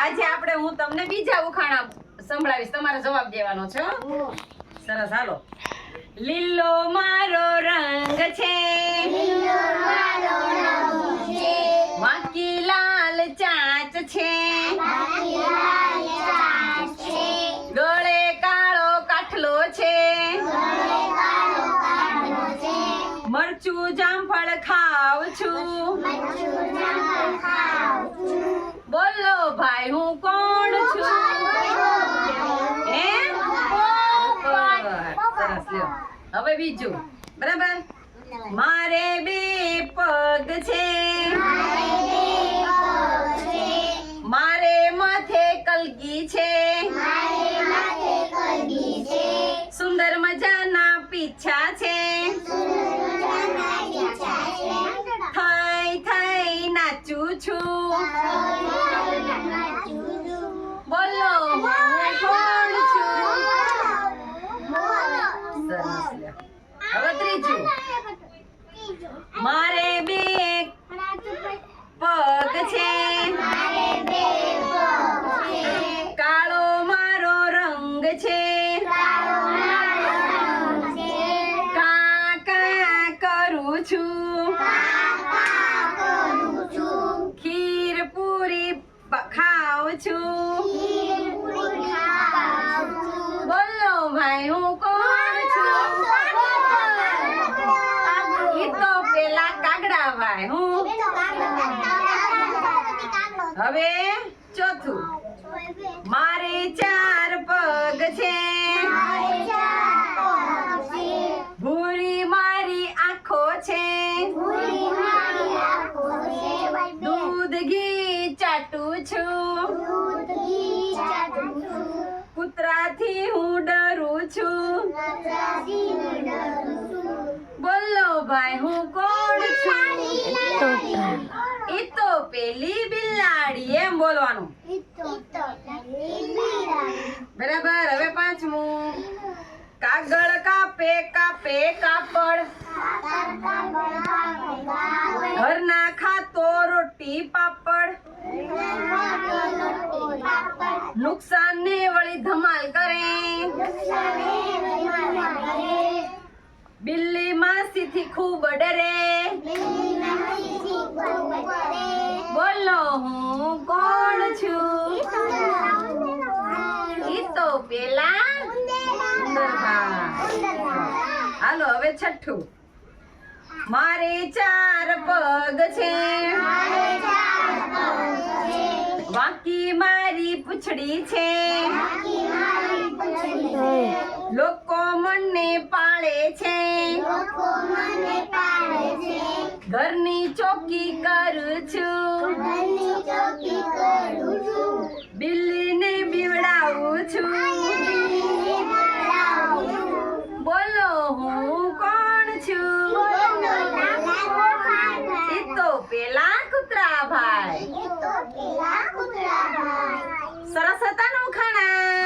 આજે આપણે હું તમને બીજા ઉખાણા સંભળાવીશ, તમારે જવાબ દેવાનો છે. સરસ, હાલો. લીલો મારો રંગ છે, વાંકી લાલ ચાંચ છે, ગળે કાળો કાઠલો છે, મરચું જામફળ ખાવ છું, બોલો ભાઈ હું કોણ છું? હે? સરસ, લ્યો. હવે બીજું, બરાબર. મારે બે પગ છે, મારે માથે કલગી છે, સુંદર મજાના પીછા છે, થઈ થઈ નાચું છું, બોલો હું કોણ છું? સરસ, લ્યો. હવે ત્રીજું, મારે બે પગ છે, કાળો મારો રંગ છે, કા કા કરું છું, ખીર પૂરી ખાવ છું, બોલો ભાઈ હું કોણ છું? ઈ તો પેલા કાગડા ભાઈ હું. હવે ચોથું, મારે 4 પગ છે, ભૂરી મારી આંખો છે, દૂધ ઘી ચાટું છું, કૂતરાથી હું ડરું છું, બોલો ભાઈ હું કોણ છું? ઈ તો પેલી બિલાડી, એમ બોલવાનું. બરાબર. હવે પાંચમું, કાગળ કાપે કાપે કાપડ, ઘરના ખાતો રોટી પાપડ, નુકસાન ને વળી ધમાલ કરે, બિલ્લી માસીથી ખૂબ ડરે, બોલો હું કોણ છું? ઈ તો પેલા ઉંદરભા. હાલો હવે છઠ્ઠું, મારે 4 પગ છે, વાંકી મારી પૂંછડી છે, લોકો મને પાળે છે, ઘરની ચોકી કરું છું, બિલ્લીને બીવડાવું છું, બોલો હું કોણ છું? ઈ તો પેલા કૂતરા ભાઈ. સરસ હતા ને ઉખાણા?